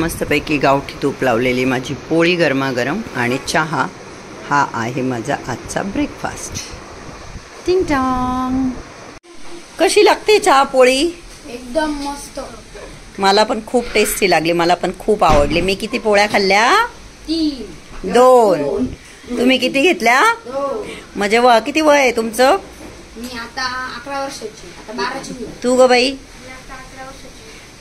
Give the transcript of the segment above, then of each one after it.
मस्तपैकी गावठी तूप लावलेली माझी पोळी गरमागरम आणि चहा. हा आहे माझा आजचा ब्रेकफास्ट. टिंग टॉंग. कशी लागते चहा पोळी? एकदम मस्त. मला पण खूप टेस्टी लागली, मला पण खूप आवडली. मी किती पोळ्या खाल्ल्या? 2. तुम्ही किती घेतल्या? 2. म्हणजे किती वय आहे तुमचं? मी आता 11 वर्षाची, आता 12ची. तू ग बाई? 11 वर्षाची.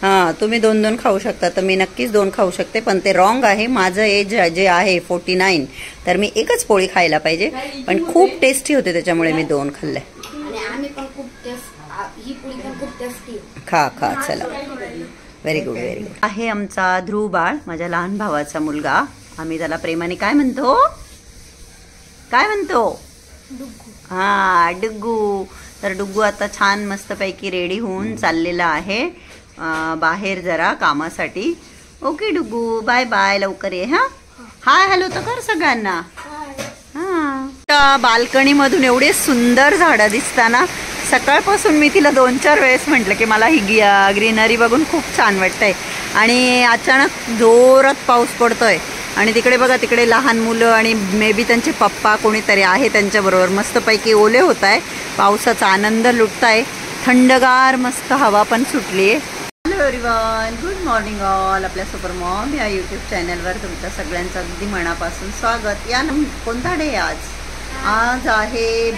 हा, तुम्ही 2 खाऊ शकता, तर मी नक्कीच 2 खाऊ शकते, पण ते रॉंग आहे. माझं एज जे आहे 49, तर मी एकच पोळी खायला पाहिजे, पण खूप टेस्टी होते त्याच्यामुळे मी 2 खाल्ले. आणि आम्ही पण खूप ही पोळी पण खूप टेस्टी. खा चला. Very good very good. आहे आमचा ध्रुव बाळ, माझ्या लहान भावाचा मुलगा. आम्ही त्याला प्रेमाने काय म्हणतो? हा, डुग्गू. तर डुग्गू आता छान मस्तपैकी रेडी होऊन चाललेला आहे बाहेर जरा कामासाठी. ओके डुग्गू, बाय बाय, लवकर ये. हाय हॅलो तर कर सगळ्यांना. हा, बाल्कनी मधून एवढे सुंदर झाडं दिसताना सकाळपासून मी तिला 2-4 वेळेस म्हटलं की मला ही ग्रीनरी बघून खूप छान वाटतंय. आणि अचानक जोरात पाऊस पडतोय आणि तिकडे बघा, तिकडे लहान मुलं आणि मे बी त्यांचे पप्पा कोणीतरी आहे त्यांच्याबरोबर मस्तपैकी ओले होत आहे, पावसाचा आनंद लुटताय. थंडगार मस्त हवा पण सुटली आहे. Hello everyone, good morning all. आपल्या सुपर मॉम या यूट्यूब चॅनलवर तुमच्या सगळ्यांचं अगदी मनापासून स्वागत. या कोणता डे आज? आज आहे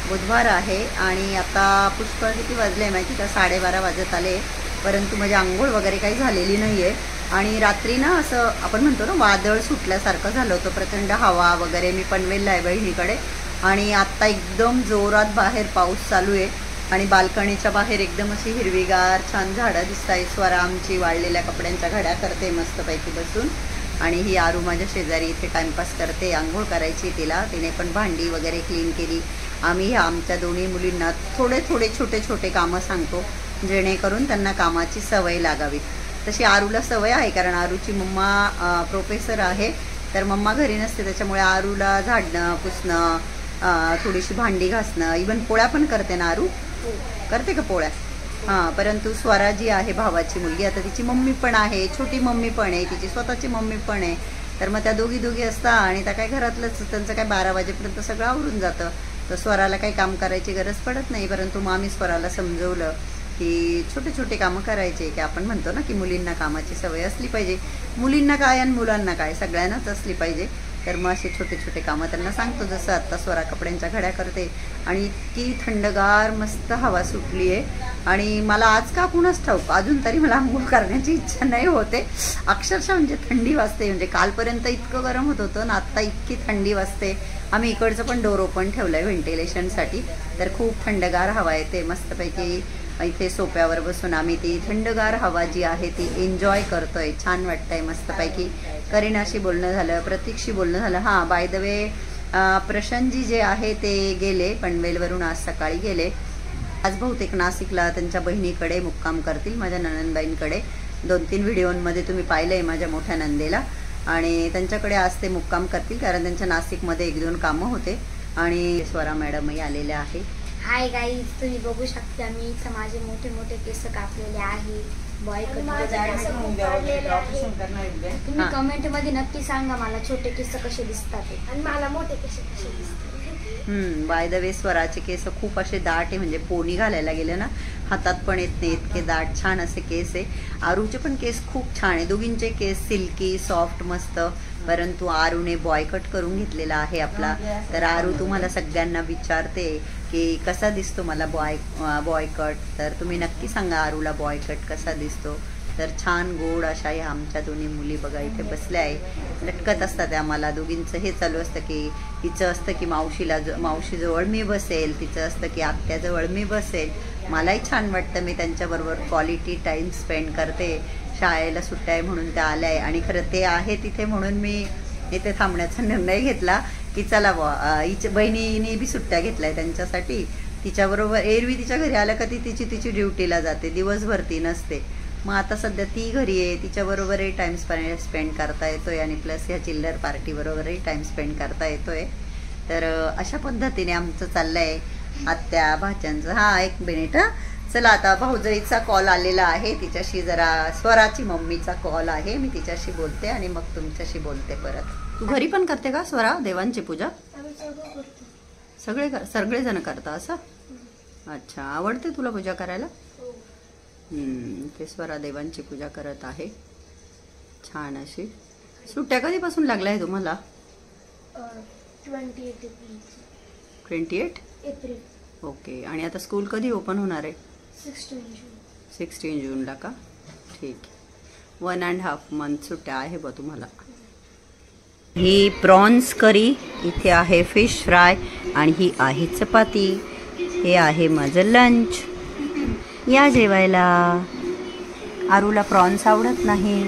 बुधवार आहे. आणि आता पुष्कळ किती वाजले माहिती का? 12:30 वाजत आले, परंतु माझी आंघोळ वगैरे काही झालेली नाही आहे. आणि रात्री ना असं आपण म्हणतो ना, वादळ सुटल्यासारखं झालं होतं, प्रचंड हवा वगैरे. मी पनवेलला आहे बहिणीकडे, आणि आत्ता एकदम जोरात बाहेर पाऊस चालू आहे. आणि बाल्कनीच्या बाहेर एकदम अशी हिरवीगार छान झाडं दिसत आहे. स्वरा आमची वाळलेल्या कपड्यांच्या घड्या करते मस्तपैकी बसून, आणि ही आरू माझ्या शेजारी इथे टाइमपास करते. आंघोळ करायची तिला, तिने पण भांडी वगैरे क्लीन केली. आम्ही आमच्या दोन्ही मुलींना थोडे छोटे छोटे कामं सांगतो, जेणेकरून त्यांना कामाची सवय लागावी. तशी आरूला सवय आहे, कारण आरूची मम्मा प्रोफेसर आहे, तर मम्मा घरी नसते, त्याच्यामुळे आरूला झाडणं, पुसणं, थोडीशी भांडी घासणं, इवन पोळ्या पण करते ना आरू? करते का पोळ्या? हां. परंतु स्वरा जी आहे भावाची मुलगी, आता तिची मम्मी पण आहे, छोटी मम्मी पण आहे, तिची स्वतःची मम्मी पण आहे. तर मग त्या दोघी असतात, आणि त्या काय घरातलंच त्यांचं काय 12 वाजेपर्यंत सगळं आवरून जातं. तर स्वराला काही काम करायची गरज पडत नाही. परंतु मग आम्ही स्वराला समजवलं की छोटे कामं करायचे, की आपण म्हणतो ना की मुलींना कामाची सवय असली पाहिजे. मुलींना काय आणि मुलांना काय, सगळ्यांनाच असली पाहिजे. तर मग असे छोटे कामं त्यांना सांगतो. जसं आत्ता स्वरा कपड्यांच्या घड्या करते, आणि इतकी थंडगार मस्त हवा सुटली आहे. आणि मला आज का कुणाच ठाऊक अजून तरी मला आंघोळ करण्याची इच्छा नाही होते. अक्षरशः म्हणजे थंडी वाजते. म्हणजे कालपर्यंत इतकं गरम होत होतं ना, आत्ता इतकी थंडी वाजते. आम्ही इकडचं पण डोर ओपन ठेवलं आहे व्हेंटिलेशनसाठी, तर खूप थंडगार हवा येते. मस्तपैकी इथे सोप्यावर बसून आम्ही ती थंडगार हवा जी आहे ती एन्जॉय करतोय. छान वाटतंय मस्तपैकी. करीनाशी बोलणं झालं, प्रतीकशी बोलणं झालं. हां, बाय द वे, प्रशांतजी जे आहे ते गेले पनवेलवरून, आज सकाळी गेले. आज बहुतेक नाशिकला त्यांच्या बहिणीकडे मुक्काम करतील, माझ्या नणंदबाईंकडे. 2-3 व्हिडिओमध्ये तुम्ही पाहिलं आहे माझ्या मोठ्या नंदेला, आणि त्यांच्याकडे आज ते मुक्काम करतील, कारण त्यांच्या नाशिकमध्ये 1-2 कामं होते. आणि स्वरा मॅडमही आलेल्या आहे. हाय गाईज, तुम्ही बघू शकता मी इथं माझे मोठे केस कापलेले आहे. तुम्ही कमेंट मध्ये नक्की सांगा मला छोटे केस कसे दिसतात आणि मला मोठे केस कसे दिसतात. बाय द वे, स्वराचे केस खूप असे दाट आहे, म्हणजे पोनी घालायला गेले ना हातात पण येत नाही, इतके दाट छान असे केस आहे. आरूचे पण केस खूप छान आहे, दोघींचे केस सिल्की सॉफ्ट मस्त. परंतु आरूने बॉयकट करून घेतलेला आहे आपला. तर आरू तुम्हाला सगळ्यांना विचारते की कसा दिसतो मला बॉयकट, तर तुम्ही नक्की सांगा आरूला बॉयकट कसा दिसतो. तर छान गोड अशा ह्या आमच्या दोन्ही मुली बघा इथे बसल्या आहे, लटकत असतात. आम्हाला दोघींचं हे चालू असतं की हिचं असतं की मावशीजवळ मी बसेल, तिचं असतं की आत्याजवळ मी बसेल. मलाही छान वाटतं, मी त्यांच्याबरोबर क्वालिटी टाईम स्पेंड करते. शाळेला सुट्ट्या आहे म्हणून त्या आल्या आहे, आणि खरं ते आहे तिथे म्हणून मी इथे थांबण्याचा निर्णय घेतला की चला हिच्या बहिणीने बी सुट्ट्या घेतल्या आहे त्यांच्यासाठी. तिच्याबरोबर एरवी तिच्या घरी आलं का ती तिची ड्युटीला जाते, दिवसभर ती नसते. मग आता सध्या ती घरी आहे, तिच्याबरोबरही टाईम स्पेंड करता येतोय, आणि प्लस ह्या चिल्लर पार्टीबरोबरही टाईम स्पेंड करता येतोय. तर अशा पद्धतीने आमचं चाललं आहे आत्या भाच्यांचं. हां, 1 मिनिट. चला आता भाऊजाईचा कॉल आलेला आहे, तिच्याशी जरा स्वराची मम्मीचा कॉल आहे, मी तिच्याशी बोलते आणि मग तुमच्याशी बोलते परत. तू घरी पण करते का स्वरा देवांची पूजा? सगळेजण करता असं? अच्छा, आवडते तुला पूजा करायला? ते स्वरा देवांची पूजा करत आहे छान अशी. सुट्ट्या कधीपासून लागल्या आहे तुम्हाला? 28 एप्रिल. ओके. आणि आता स्कूल कधी ओपन होणार आहे? 16 जूनला का? ठीक. 1.5 मंथ सुट्ट्या आहे बा तुम्हाला. ही प्रॉन्स करी, इथे आहे फिश फ्राय आणि ही आहे चपाती. हे आहे माझं लंच. या जेवायला. आरूला प्रॉन्स आवडत नाही,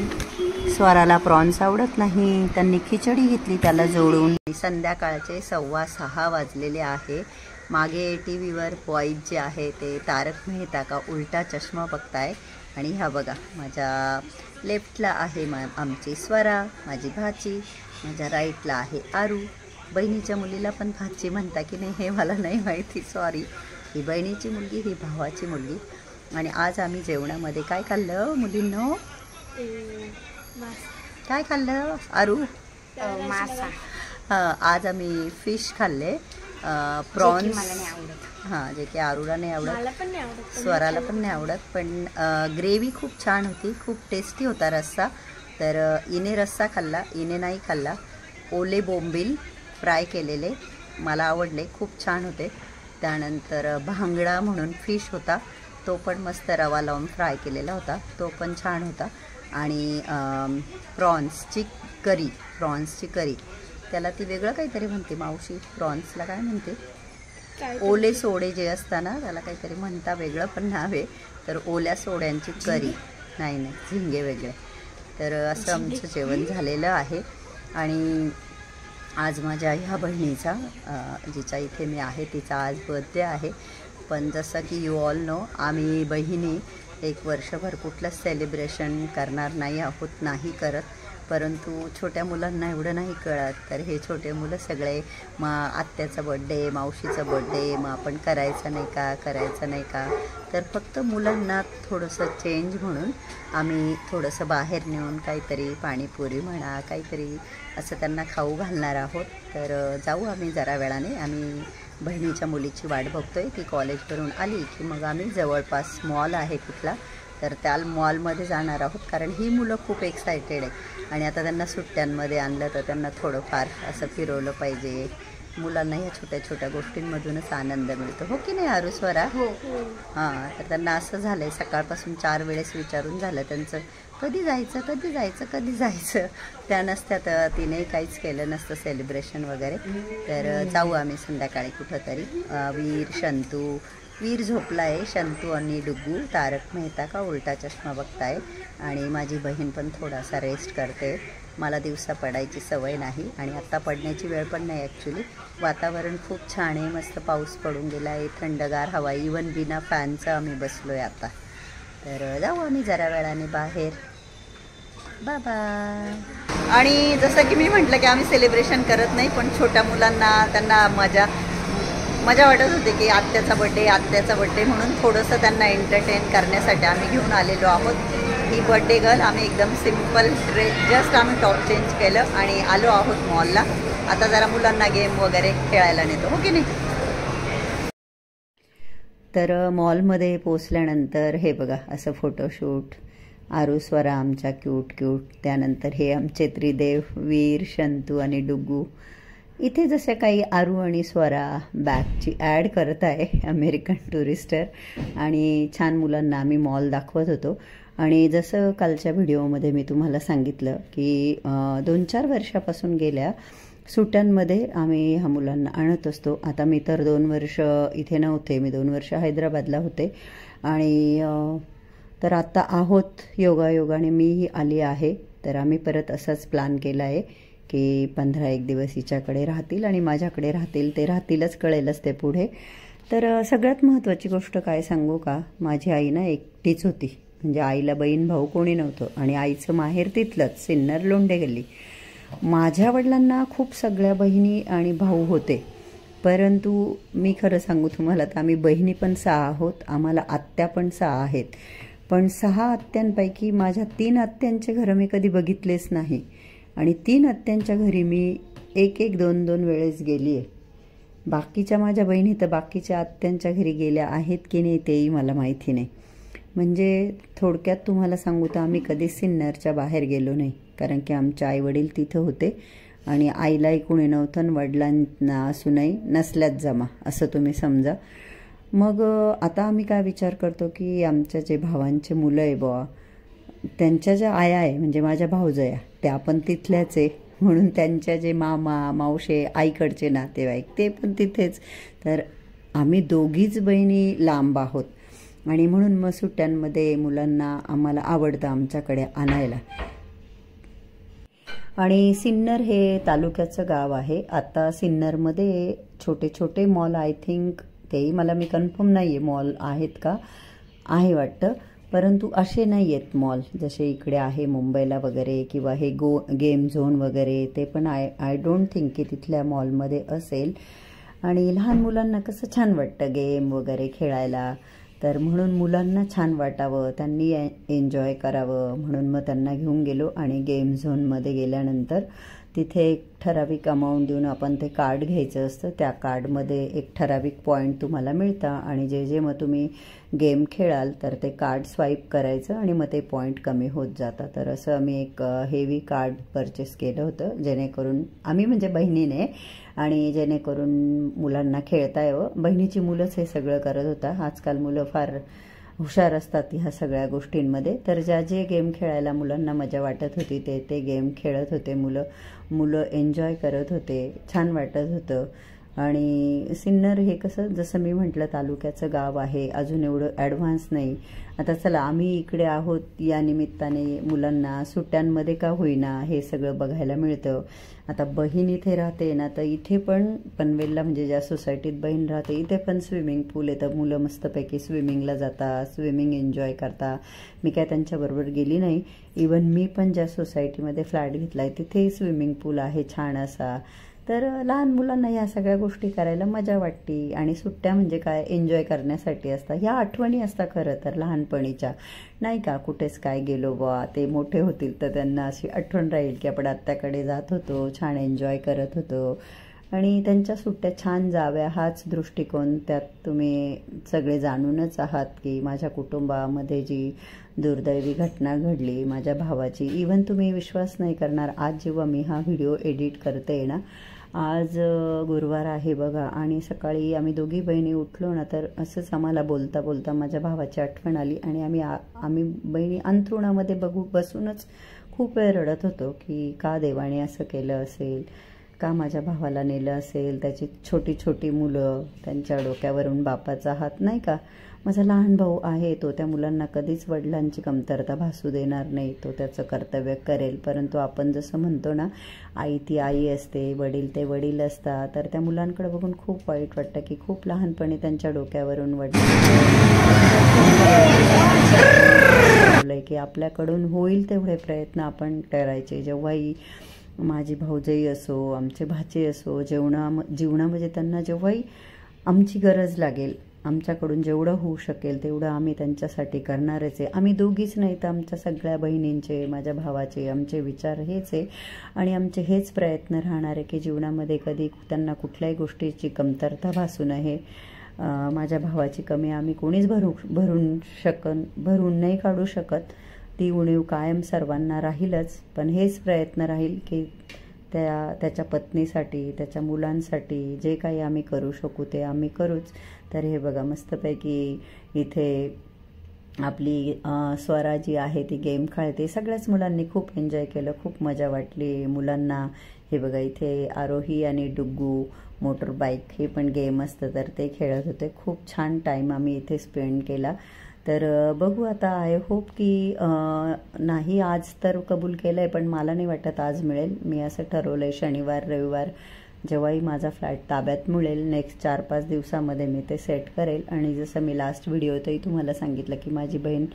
स्वराला प्रॉन्स आवडत नाही, त्यांनी खिचडी घेतली त्याला जोडून. संध्याकाळचे 6:15 वाजलेले आहे. मागे टीव्हीवर बॉईज जे आहे ते तारक मेहता का उलटा चष्मा बघताय. आणि ह्या बघा माझ्या लेफ्टला आहे आमची स्वरा, माझी भाची. माझ्या राईटला आहे आरू. बहिणीच्या मुलीला पण भाची म्हणता की नाही हे मला नाही माहिती, सॉरी. ही बहिणीची मुलगी, ही भावाची मुलगी. आणि आज आम्ही जेवणामध्ये काय खाल्लं मुलींनो? काय खाल्लं आरू? मासा. आज आम्ही फिश खाल्ले, प्रॉन्स. मला नाही आवडत. हां, जे की आरूला नाही आवडत, मला पण नाही आवडत, स्वराला पण नाही आवडत. पण ग्रेव्ही खूप छान होती, खूप टेस्टी होता रस्सा. तर इने रस्सा खाल्ला, इने नाही खाल्ला. ओले बोंबील फ्राय केलेले मला आवडले, खूप छान होते. त्यानंतर भांगडा म्हणून फिश होता, तो पण मस्त रवा लावून फ्राय केलेला होता, तो पण छान होता. आणि प्रॉन्सची करी, त्याला ती वेगळं काहीतरी म्हणते मावशी. प्रॉन्सला काय म्हणते? ओले सोडे जे असताना त्याला काहीतरी म्हणता, वेगळं पण नाव आहे. तर ओल्या सोड्यांची करी. नाही झिंगे वेगळे. तर असं आमचं जेवण झालेलं आहे. आणि आज माझ्या ह्या बहिणीचा, जिच्या इथे मी आहे, तिचा आज बर्थडे आहे. पण जसं की यू ऑल नो, आम्ही बहिणी एक वर्षभर कुठलंच सेलिब्रेशन करणार नाही करत. परंतु छोट्या मुलांना एवढं नाही कळत. तर हे छोटे मुलं सगळे मग आत्याचा बड्डे, मावशीचा बड्डे, मग आपण करायचं नाही का. तर फक्त मुलांना थोडंसं चेंज म्हणून आम्ही थोडंसं बाहेर नेऊन काहीतरी पाणीपुरी म्हणा, काहीतरी असं त्यांना खाऊ घालणार आहोत. तर जाऊ आम्ही जरा वेळाने. आम्ही बहिणीच्या मुलीची वाट बघतोय. ती कॉलेजवरून आली की मग आम्ही जवळपास मॉल आहे कुठला, तर त्या मॉलमध्ये जाणार आहोत. कारण ही मुलं खूप एक्सायटेड आहे आणि आता त्यांना सुट्ट्यांमध्ये आणलं तर त्यांना थोडंफार असं फिरवलं पाहिजे. मुलांना ह्या छोट्या छोट्या गोष्टींमधूनच आनंद मिळतो, हो की नाही आरू स्वरा? हां, तर त्यांना असं झालं आहे, सकाळपासून 4 वेळेस विचारून झालं त्यांचं, कधी जायचं. त्या नसत्यात, तिने काहीच केलं नसतं सेलिब्रेशन वगैरे. तर जाऊ आम्ही संध्याकाळी कुठंतरी. वीर झोपला आहे, शंतू आणि डुग्गू तारक मेहता का उलटा चष्मा बघताय. आणि माझी बहीण पण थोडासा रेस्ट करते. मला दिवसा पडायची सवय नाही आणि आत्ता पडण्याची वेळ पण नाही ॲक्च्युली. वातावरण खूप छान आहे, मस्त पाऊस पडून गेला आहे, थंडगार हवा, इवन बिना फॅनचं आम्ही बसलो आहे आता. तर जाऊ आम्ही जरा वेळाने बाहेर. बाबा. आणि जसं की मी म्हटलं की आम्ही सेलिब्रेशन करत नाही, पण छोट्या मुलांना त्यांना मजा वाटत होते की आत्याचा बड्डे म्हणून थोडंसं त्यांना एंटरटेन करण्यासाठी आम्ही घेऊन आलेलो आहोत. ही बड्डे गर्ल. आम्ही एकदम सिम्पल ड्रेस, जस्ट आम्ही टॉप चेंज केलं आणि आलो आहोत मॉलला. आता जरा मुलांना गेम वगैरे खेळायला नेतो, हो की नाही? तर मॉलमध्ये पोचल्यानंतर हे बघा असं फोटोशूट. आरू स्वरा आमच्या क्यूट. त्यानंतर हे आमचे त्रिदेव, वीर, शंतू आणि डुग्गू. इथे जसे काही आरू आणि स्वरा बॅगची ॲड करत आहे, अमेरिकन टुरिस्टर. आणि छान मुलांना आम्ही मॉल दाखवत होतो. आणि जसं कालच्या व्हिडिओमध्ये मी तुम्हाला सांगितलं की 2-4 वर्षापासून गेल्या सुट्ट्यांमध्ये आम्ही ह्या मुलांना आणत असतो. आता मी तर 2 वर्ष इथे नव्हते, मी 2 वर्ष हैदराबादला होते. आणि तर आता आहोत योगायोगाने मीही आली आहे. तर आम्ही परत असंच प्लॅन केला आहे की 15-1 दिवस हिच्याकडे राहतील आणि माझ्याकडे राहतील. ते राहतीलच, कळेलच ते पुढे. तर सगळ्यात महत्त्वाची गोष्ट काय सांगू का, माझी आई ना एकटीच होती. म्हणजे आईला बहीण भाऊ कोणी नव्हतं आणि आईचं माहेर तिथलंच, सिन्नर लोंढे गल्ली. माझ्या वडिलांना खूप सगळ्या बहिणी आणि भाऊ होते, परंतु मी खरं सांगू तुम्हाला तर आम्ही बहिणी पण 6 आहोत, आम्हाला आत्या पण 6 आहेत. पण 6 आत्यांपैकी माझ्या 3 आत्यांचे घरं मी कधी बघितलेच नाही आणि 3 आत्यांच्या घरी मी 1-1, 2-2 वेळेस गेली आहे. बाकीच्या माझ्या बहिणी तर बाकीच्या आत्यांच्या घरी गेल्या आहेत की नाही तेही मला माहिती नाही. म्हणजे थोडक्यात तुम्हाला सांगू तर आम्ही कधीच सिन्नरच्या बाहेर गेलो नाही, कारण की आमचे आईवडील तिथं होते आणि आईलाही कुणी नव्हतं आणि वडिलांना असूनही नसल्यात जमा, असं तुम्ही समजा. मग आता आम्ही काय विचार करतो की आमच्या जे भावांचे मुलं आहे बुवा, त्यांच्या ज्या आया आहे म्हणजे माझ्या भाऊजया त्या पण तिथल्याच आहे, म्हणून त्यांच्या जे मामा मावशे आईकडचे नातेवाईक ते पण तिथेच. तर आम्ही दोघीच बहिणी लांब आहोत आणि म्हणून मग सुट्ट्यांमध्ये मुलांना आम्हाला आवडतं आमच्याकडे आणायला. आणि सिन्नर हे तालुक्याचं गाव आहे. आता सिन्नरमध्ये छोटे छोटे मॉल आय थिंक, तेही मला मी कन्फर्म नाही आहे मॉल आहेत का, आहे वाटतं, परंतु असे नाही आहेत मॉल जसे इकडे आहे मुंबईला वगैरे किंवा हे गेम झोन वगैरे, ते पण आय डोंट थिंक की तिथल्या मॉलमध्ये असेल. आणि लहान मुलांना कसं छान वाटतं गेम वगैरे खेळायला, तर म्हणून मुलांना छान वाटावं, त्यांनी एन्जॉय करावं म्हणून मग त्यांना घेऊन गेलो. आणि गेम झोनमध्ये गेल्यानंतर तिथे एक ठराविक अमाऊंट देऊन आपण ते कार्ड घ्यायचं असतं. त्या कार्डमध्ये एक ठराविक पॉईंट तुम्हाला मिळतं आणि जे मग तुम्ही गेम खेळाल तर ते कार्ड स्वाईप करायचं आणि मग ते पॉईंट कमी होत जातात. तर असं आम्ही एक हेवी कार्ड परचेस केलं होतं, जेणेकरून आम्ही म्हणजे बहिणीने, आणि जेणेकरून मुलांना खेळता यावं. बहिणीची मुलंच हे सगळं करत होता. आजकाल मुलं फार हुशार असतात ह्या सगळ्या गोष्टींमध्ये. तर जे गेम खेळायला मुलांना मजा वाटत होती ते गेम खेळत होते मुलं एन्जॉय करत होते, छान वाटत होतं. आणि सिन्नर हे कसं, जसं मी म्हटलं तालुक्याचं गाव आहे, अजून एवढं ॲडव्हान्स नाही. आता चला आम्ही इकडे आहोत या निमित्ताने मुलांना सुट्ट्यांमध्ये का होईना हे सगळं बघायला मिळतं. आता बहीण इथे राहते ना, तर इथे पण पनवेलला म्हणजे ज्या सोसायटीत बहीण राहते इथे पण स्विमिंग पूल आहे, तर मुलं मस्तपैकी स्विमिंगला जातात, स्विमिंग एन्जॉय करता. मी काय त्यांच्याबरोबर गेली नाही. इवन मी पण ज्या सोसायटीमध्ये फ्लॅट घेतला आहे तिथेही स्विमिंग पूल आहे छान असा. तर लहान मुलांना ह्या सगळ्या गोष्टी करायला मजा वाटते. आणि सुट्ट्या म्हणजे काय, एन्जॉय करण्यासाठी असतात. ह्या आठवणी असतात खरं तर लहानपणीच्या, नाही का. कुठेच काय गेलो बा, ते मोठे होतील तर त्यांना अशी आठवण राहील की आपण आत्याकडे जात होतो, छान एन्जॉय करत होतो आणि त्यांच्या सुट्ट्या छान जाव्या हाच दृष्टिकोन. त्यात तुम्ही सगळे जाणूनच आहात की माझ्या कुटुंबामध्ये जी दुर्दैवी घटना घडली माझ्या भावाची. इवन तुम्ही विश्वास नाही करणार, आज जेव्हा मी हा व्हिडिओ एडिट करते ना, आज गुरुवार आहे बघा, आणि सकाळी आम्ही दोघी बहिणी उठलो ना, तर असंच आम्हाला बोलता बोलता माझ्या भावाची आठवण आली आणि आम्ही बहिणी अंथरुणामध्ये बसूनच खूप वेळ रडत होतो की का देवाने असं केलं असेल, का माझ्या भावाला नेलं असेल. त्याची छोटी छोटी मुलं, त्यांच्या डोक्यावरून बापाचा हात, नाही का. माझा लहान भाऊ आहे, तो त्या मुलांना कधीच वडिलांची कमतरता भासू देणार नाही, तो त्याचं कर्तव्य करेल. परंतु आपण जसं म्हणतो ना, आई ती आई असते, वडील ते वडील असतात. तर त्या मुलांकडे बघून खूप वाईट वाटतं की खूप लहानपणी त्यांच्या डोक्यावरून वडील की आपल्याकडून होईल तेवढे प्रयत्न आपण करायचे. जेव्हाही माझी भाऊजाई असो, आमचे भाचे असो, जीवनामध्ये त्यांना जेव्हाही आमची गरज लागेल, आमच्याकडून जेवढं होऊ शकेल तेवढं आम्ही त्यांच्यासाठी करणारच आहे. आम्ही दोघीच नाही तर आमच्या सगळ्या बहिणींचे, माझ्या भावाचे, आमचे विचार हेच आहे आणि आमचे हेच प्रयत्न राहणार आहे की जीवनामध्ये कधी त्यांना कुठल्याही गोष्टीची कमतरता भासू नये. माझ्या भावाची कमी आम्ही कोणीच भरून नाही काढू शकत. ती उणीव कायम सर्वांना राहीलच, पण हेच प्रयत्न राहील की त्याच्या पत्नीसाठी, त्याच्या मुलांसाठी जे काही आम्ही करू शकू ते आम्ही करूच. तर हे बघा मस्तपैकी इथे आपली स्वरा जी आहे ती गेम खेळते. सगळ्याच मुलांनी खूप एन्जॉय केलं, खूप मजा वाटली मुलांना. हे बघा इथे आरोही आणि डुग्गू मोटर बाईक हे पण गेम असतं तर ते खेळत होते. खूप छान टाईम आम्ही इथे स्पेंड केला. तर बघू आता, आय होप की नाही आज तर कबूल केलं आहे, पण मला नाही वाटत आज मिळेल. मी असं ठरवलं आहे शनिवार रविवार जेव्हाही माझा फ्लॅट ताब्यात मिळेल नेक्स्ट 4-5 दिवसामध्ये मी ते सेट करेल. आणि जसं मी लास्ट व्हिडिओतही तुम्हाला सांगितलं की माझी बहीण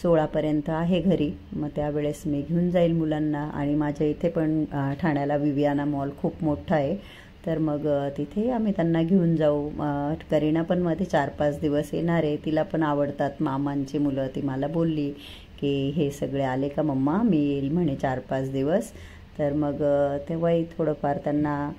16पर्यंत आहे घरी, मग त्यावेळेस मी घेऊन जाईल मुलांना. आणि माझ्या इथे पण ठाण्याला विवियाना मॉल खूप मोठा आहे, तर मग तिथे आम्ही त्यांना घेऊन जाऊ. करीना पण मध्ये 4-5 दिवस येणार आहे. तिला पण आवडतात मामांची मुलं. ती मला बोलली की हे सगळे आले का मम्मा, मी येईल म्हणे 4-5 दिवस. तर मग तेव्हाही थोडंफार त्यांना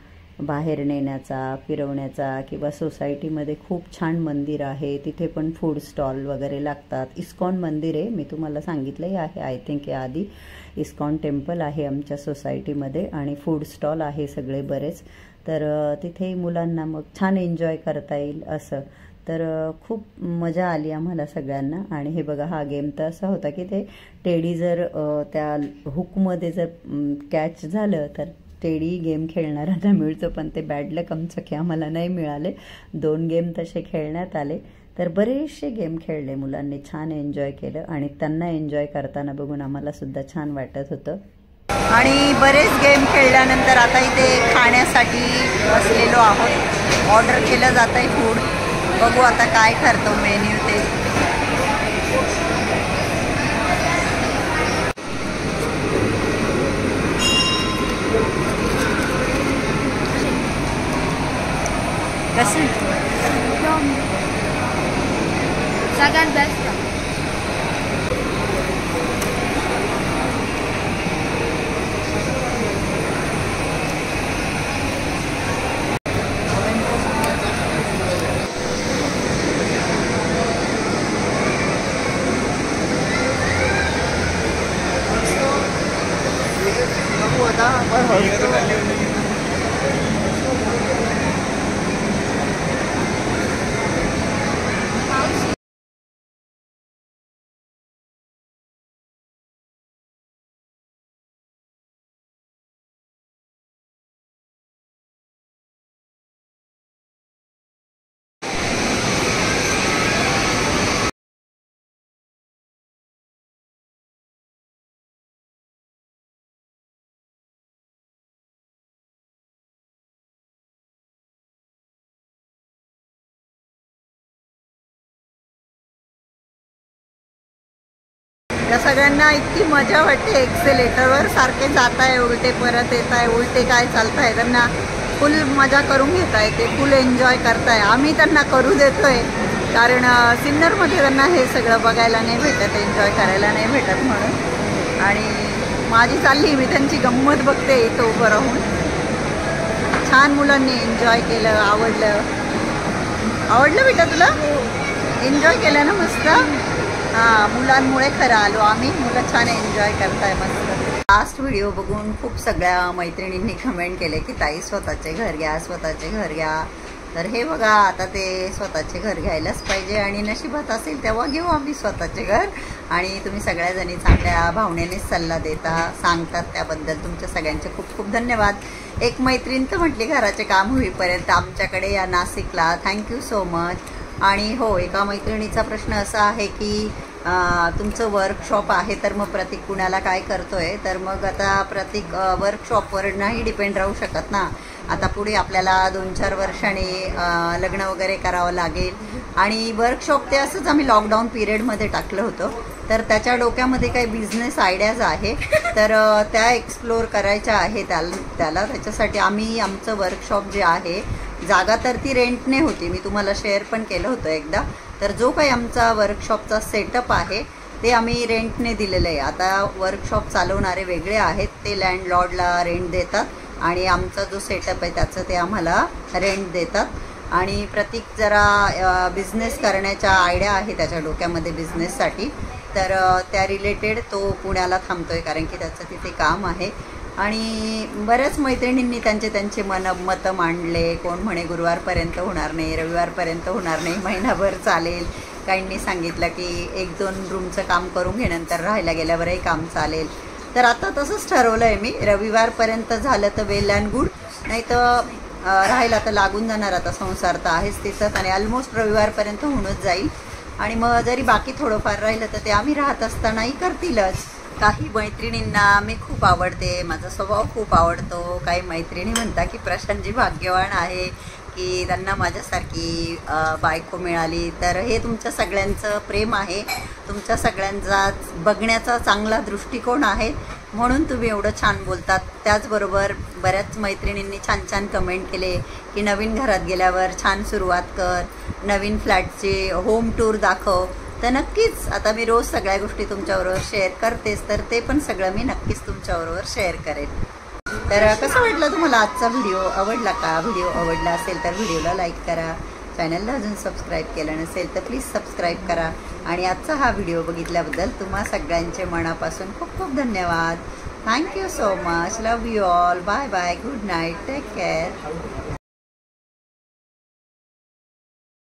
बाहेर नेण्याचा, फिरवण्याचा, किंवा सोसायटीमध्ये खूप छान मंदिर आहे, तिथे पण फूड स्टॉल वगैरे लागतात. इस्कॉन मंदिर आहे, मी तुम्हाला सांगितलंही आहे आय थिंक याआधी. इस्कॉन टेम्पल आहे आमच्या सोसायटीमध्ये आणि फूड स्टॉल आहे सगळे बरेच. तर तिथेही मुलांना मग छान एन्जॉय करता येईल असं. तर खूप मजा आली आम्हाला सगळ्यांना. आणि हे बघा, हा गेम तर असा होता की ते टेडी जर त्या हुकमध्ये जर कॅच झालं तर टेडी गेम खेळणाऱ्यांना मिळतं, पण ते बॅड लक आमचं की आम्हाला नाही मिळाले. 2 गेम तसे खेळण्यात आले. तर बरेचसे गेम खेळले मुलांनी, छान एन्जॉय केलं आणि त्यांना एन्जॉय करताना बघून आम्हाला सुद्धा छान वाटत होतं. आणि बरेच गेम खेळल्यानंतर आता इथे खाण्यासाठी बसलेलो आहोत. ऑर्डर केलं जात आहे फूड. बघू आता काय करतो मेन्यू ते. कसं सगळ्यात बेस्ट. या सगळ्यांना इतकी मजा वाटते. एक्सेलेटरवर सारखे जात आहे, उलटे परत येत आहे, उलटे काय चालत आहे, त्यांना फुल मजा करून घेता येते, फुल एन्जॉय करताय. आम्ही त्यांना करू देतोय कारण सिन्नरमध्ये त्यांना हे सगळं बघायला नाही भेटत, एन्जॉय करायला नाही भेटत म्हणून. आणि माझी चालली, मी त्यांची गंमत बघते इथं उभं राहून. छान मुलांनी एन्जॉय केलं, आवडलं बेटा तुला? एन्जॉय केलं ना मस्त. हां, मुलांमुळे खरं आलो आम्ही. मुलं छान एन्जॉय करताय मस्त. लास्ट व्हिडिओ बघून खूप सगळ्या मैत्रिणींनी कमेंट केले की ताई स्वतःचे घर घ्या, स्वतःचे घर घ्या. तर हे बघा, आता ते स्वतःचे घर घ्यायलाच पाहिजे आणि नशिबात असेल तेव्हा घेऊ आम्ही स्वतःचे घर. आणि तुम्ही सगळ्याजणी चांगल्या भावनेनेच सल्ला देता, सांगतात, त्याबद्दल तुमच्या सगळ्यांचे खूप खूप धन्यवाद. एक मैत्रीण तर म्हटली घराचे काम होईपर्यंत आमच्याकडे या नाशिकला, थँक्यू सो मच. आणि हो, एका मैत्रिणीचा प्रश्न असा आहे की तुमचं वर्कशॉप आहे तर मग प्रतीक पुण्याला काय करतोय. तर मग आता प्रतीक वर्कशॉपवर नाही डिपेंड राहू शकत ना. आता पुढे आपल्याला 2-4 वर्षांनी लग्न वगैरे करावं लागेल. आणि वर्कशॉप ते असंच आम्ही लॉकडाऊन पिरियडमध्ये टाकलं होतं. तर त्याच्या डोक्यामध्ये काही बिझनेस आयडियाज आहे, तर त्या एक्सप्लोर करायच्या आहे त्याला. त्याच्यासाठी आम्ही आमचं वर्कशॉप जे आहे, जागा तर ती रेंटने होती, मी तुम्हाला शेअर पण केलं होतं एकदा. तर जो काही आमचा वर्कशॉपचा सेटअप आहे ते आम्ही रेंटने दिलेलं आहे. आता वर्कशॉप चालवणारे वेगळे आहेत, ते लँडलॉर्डला रेंट देतात आणि आमचा जो सेटअप आहे त्याचं ते आम्हाला रेंट देतात. आणि प्रतीक जरा बिझनेस करण्याच्या आयडिया आहे त्याच्या डोक्यामध्ये बिझनेससाठी, तर त्या रिलेटेड तो पुण्याला थांबतोय कारण की त्याचं तिथे काम आहे. आणि बऱ्याच मैत्रिणींनी त्यांचे मतं मांडले. कोण म्हणे गुरुवारपर्यंत होणार नाही, रविवारपर्यंत होणार नाही, महिनाभर चालेल. काहींनी सांगितलं की 1-2 रूमचं काम करून घेण्यानंतर राहायला गेल्यावरही काम चालेल. तर आता तसंच ठरवलं आहे मी, रविवारपर्यंत झालं तर वेल अँड गुड, नाही तर राहायला तर लागून जाणार. आता संसार तर आहेच तिथंच आणि ऑलमोस्ट रविवारपर्यंत होऊनच जाईल. आणि मग जरी बाकी थोडंफार राहिलं तर ते आम्ही राहत असतानाही करतीलच. काही मैत्रिणींना मी खूप आवडते, माझा स्वभाव खूप आवडतो. काही मैत्रिणी म्हणतात की प्रशांतजी भाग्यवान आहे की त्यांना माझ्यासारखी बायको मिळाली. तर हे तुमच्या सगळ्यांचं प्रेम आहे, तुमच्या सगळ्यांचा बघण्याचा चांगला दृष्टिकोन आहे. म्हणून तुम्ही एवढं छान बोलतात. त्याचबरोबर बऱ्याच मैत्रिणींनी छान छान कमेंट केले की नवीन घरात गेल्यावर छान सुरुवात कर, नवीन फ्लॅटची होम टूर दाखव. तर नक्कीच आता मी रोज सगळ्या गोष्टी तुमच्याबरोबर शेअर करतेच, तर ते पण सगळं मी नक्कीच तुमच्याबरोबर शेअर करेन. तर कसं वाटलं तुम्हाला आजचा व्हिडिओ? आवडला का? व्हिडिओ आवडला असेल तर व्हिडिओला लाईक करा. चॅनलला अजून सबस्क्राईब केलं नसेल तर प्लीज सबस्क्राईब करा. आणि आजचा हा व्हिडिओ बघितल्याबद्दल तुम्हा सगळ्यांचे मनापासून खूप खूप धन्यवाद. Thank you so much. Love you all. Bye bye. Good night. Take care.